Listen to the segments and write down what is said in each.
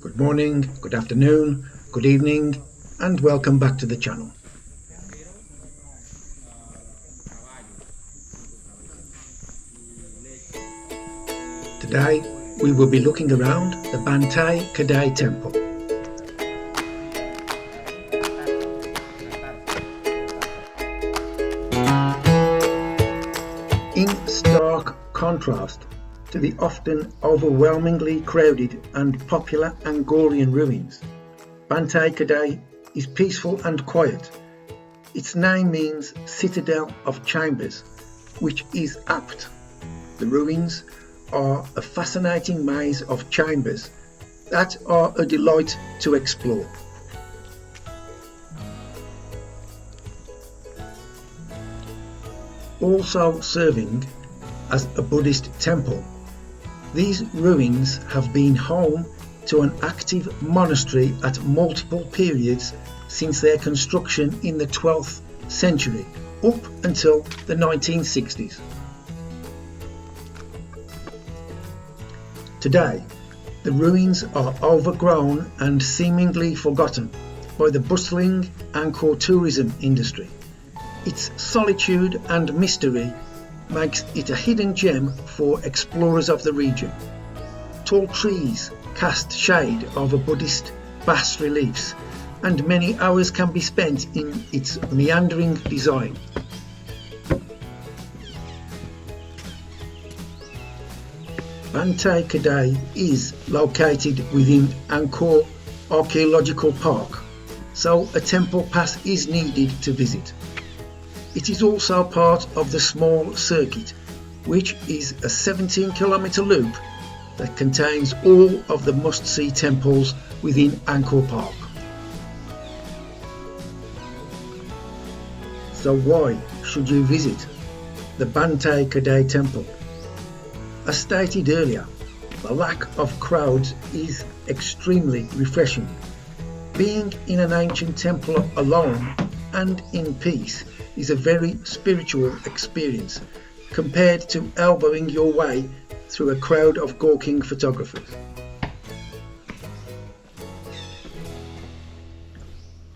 Good morning, good afternoon, good evening, and welcome back to the channel. Today we will be looking around the Banteay Kdei Temple. In stark contrast to the often overwhelmingly crowded and popular Angkorian ruins, Banteay Kdei is peaceful and quiet. Its name means Citadel of Chambers, which is apt. The ruins are a fascinating maze of chambers that are a delight to explore. Also serving as a Buddhist temple, these ruins have been home to an active monastery at multiple periods since their construction in the 12th century up until the 1960s. Today, the ruins are overgrown and seemingly forgotten by the bustling Angkor tourism industry. Its solitude and mystery makes it a hidden gem for explorers of the region. Tall trees cast shade over Buddhist bas reliefs, and many hours can be spent in its meandering design. Banteay Kdei is located within Angkor Archaeological Park, so a temple pass is needed to visit. It is also part of the Small Circuit, which is a 17-kilometre loop that contains all of the must-see temples within Angkor Park. So why should you visit the Banteay Kdei Temple? As stated earlier, the lack of crowds is extremely refreshing. Being in an ancient temple alone and in peace is a very spiritual experience compared to elbowing your way through a crowd of gawking photographers.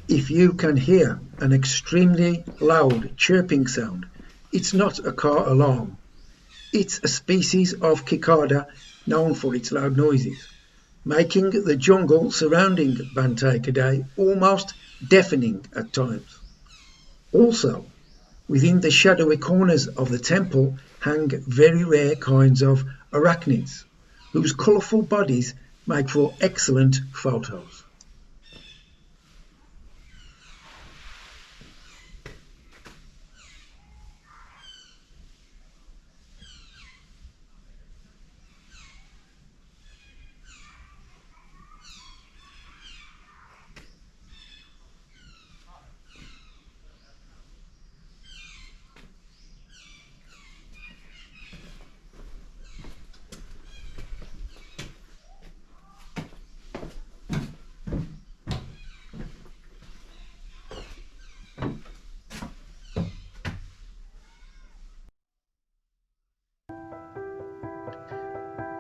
If you can hear an extremely loud chirping sound, it's not a car alarm. It's a species of cicada known for its loud noises, making the jungle surrounding Banteay Kdei almost deafening at times. Also, within the shadowy corners of the temple hang very rare kinds of arachnids, whose colourful bodies make for excellent photos.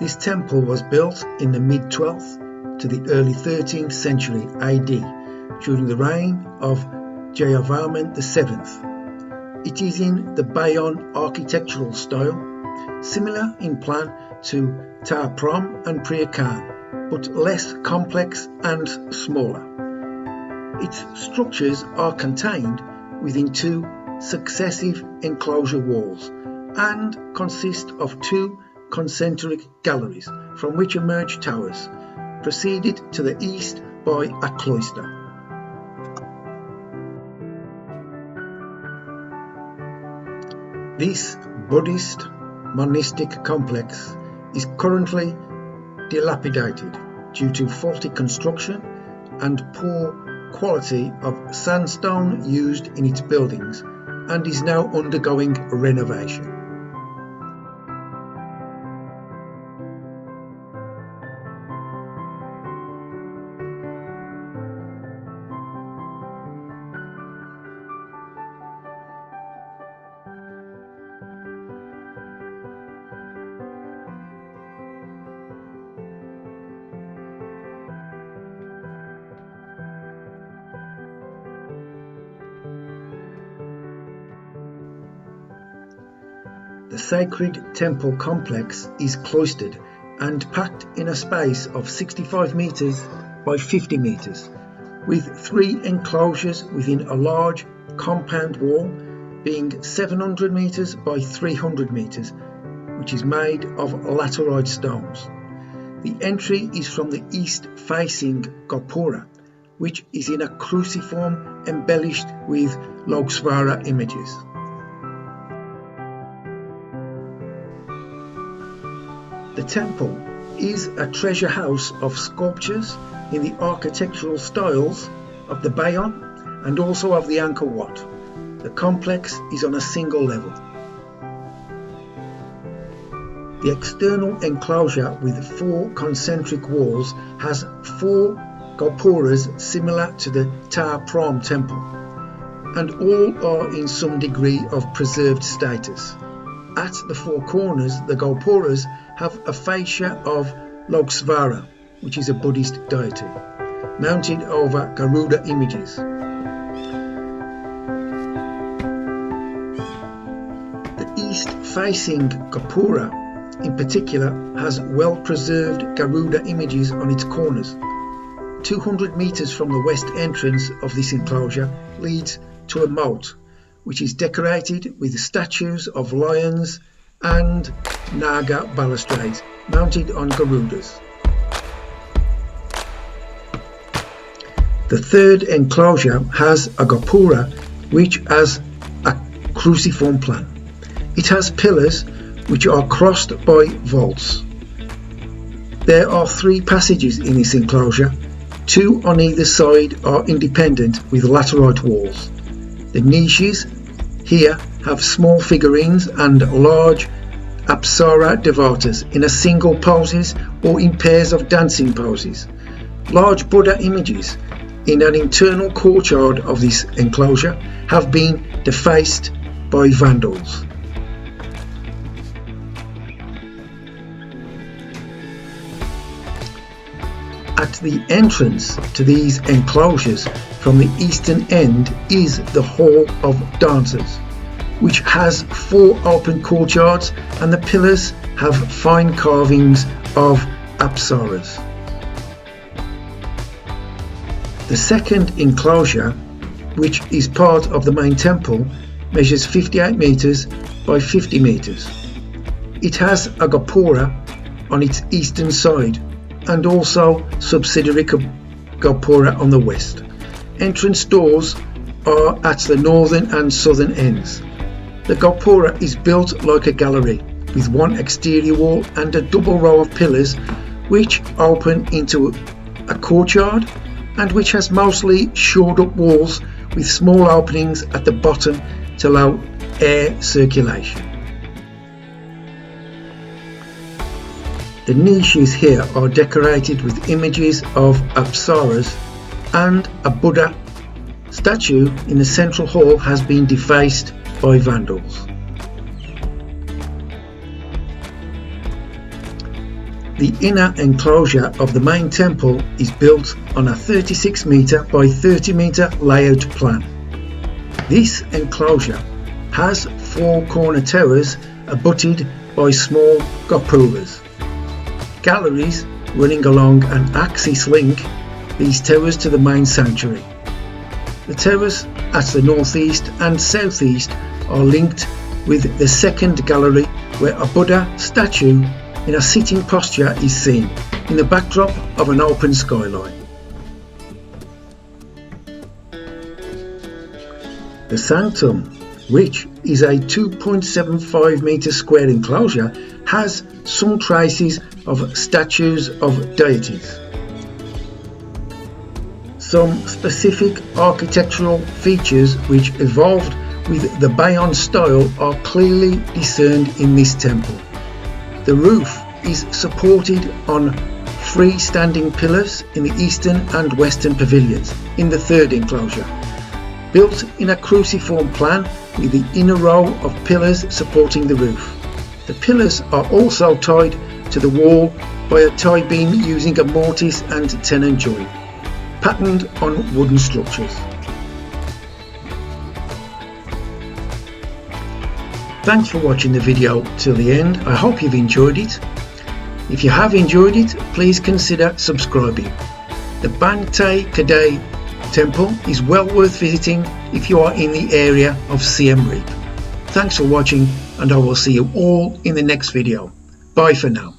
This temple was built in the mid-12th to the early 13th century AD during the reign of Jayavaraman VII. It is in the Bayon architectural style, similar in plan to Prohm and Preah, but less complex and smaller. Its structures are contained within two successive enclosure walls and consist of two concentric galleries from which emerge towers, preceded to the east by a cloister. This Buddhist monastic complex is currently dilapidated due to faulty construction and poor quality of sandstone used in its buildings, and is now undergoing renovation. The sacred temple complex is cloistered and packed in a space of 65 metres by 50 metres, with 3 enclosures within a large compound wall being 700 metres by 300 metres, which is made of laterite stones. The entry is from the east-facing Gopura, which is in a cruciform embellished with Loksvara images. The temple is a treasure house of sculptures in the architectural styles of the Bayon and also of the Angkor Wat. The complex is on a single level. The external enclosure with 4 concentric walls has 4 gopuras similar to the Prohm temple, and all are in some degree of preserved status. At the 4 corners, the gopuras have a fascia of Loksvara, which is a Buddhist deity, mounted over Garuda images. The east-facing gopura in particular has well-preserved Garuda images on its corners. 200 metres from the west entrance of this enclosure leads to a moat, which is decorated with statues of lions and Naga balustrades mounted on Garudas. The third enclosure has a gopura which has a cruciform plan. It has pillars which are crossed by vaults. There are 3 passages in this enclosure. 2 on either side are independent with laterite walls. The niches here have small figurines and large apsara devatas in a single poses or in pairs of dancing poses. Large Buddha images in an internal courtyard of this enclosure have been defaced by vandals. At the entrance to these enclosures from the eastern end is the Hall of Dancers, which has 4 open courtyards, and the pillars have fine carvings of apsaras. The second enclosure, which is part of the main temple, measures 58 metres by 50 metres. It has a gopura on its eastern side and also subsidiary gopura on the west. Entrance doors are at the northern and southern ends. The gopura is built like a gallery with 1 exterior wall and a double row of pillars which open into a courtyard, and which has mostly shored up walls with small openings at the bottom to allow air circulation. The niches here are decorated with images of apsaras, and a Buddha statue in the central hall has been defaced by vandals. The inner enclosure of the main temple is built on a 36 metre by 30 metre layout plan. This enclosure has 4 corner towers abutted by small gopuras. Galleries running along an axis link these towers to the main sanctuary. The towers at the northeast and southeast are linked with the second gallery, where a Buddha statue in a sitting posture is seen in the backdrop of an open skyline. The sanctum, which is a 2.75 metre square enclosure, has some traces of statues of deities. Some specific architectural features which evolved with the Bayon style are clearly discerned in this temple. The roof is supported on freestanding pillars in the eastern and western pavilions in the third enclosure, built in a cruciform plan with the inner row of pillars supporting the roof. The pillars are also tied to the wall by a tie beam using a mortise and tenon joint, patterned on wooden structures. Thanks for watching the video till the end. I hope you've enjoyed it. If you have enjoyed it, please consider subscribing. The Banteay Kdei Temple is well worth visiting if you are in the area of Siem Reap. Thanks for watching, and I will see you all in the next video. Bye for now.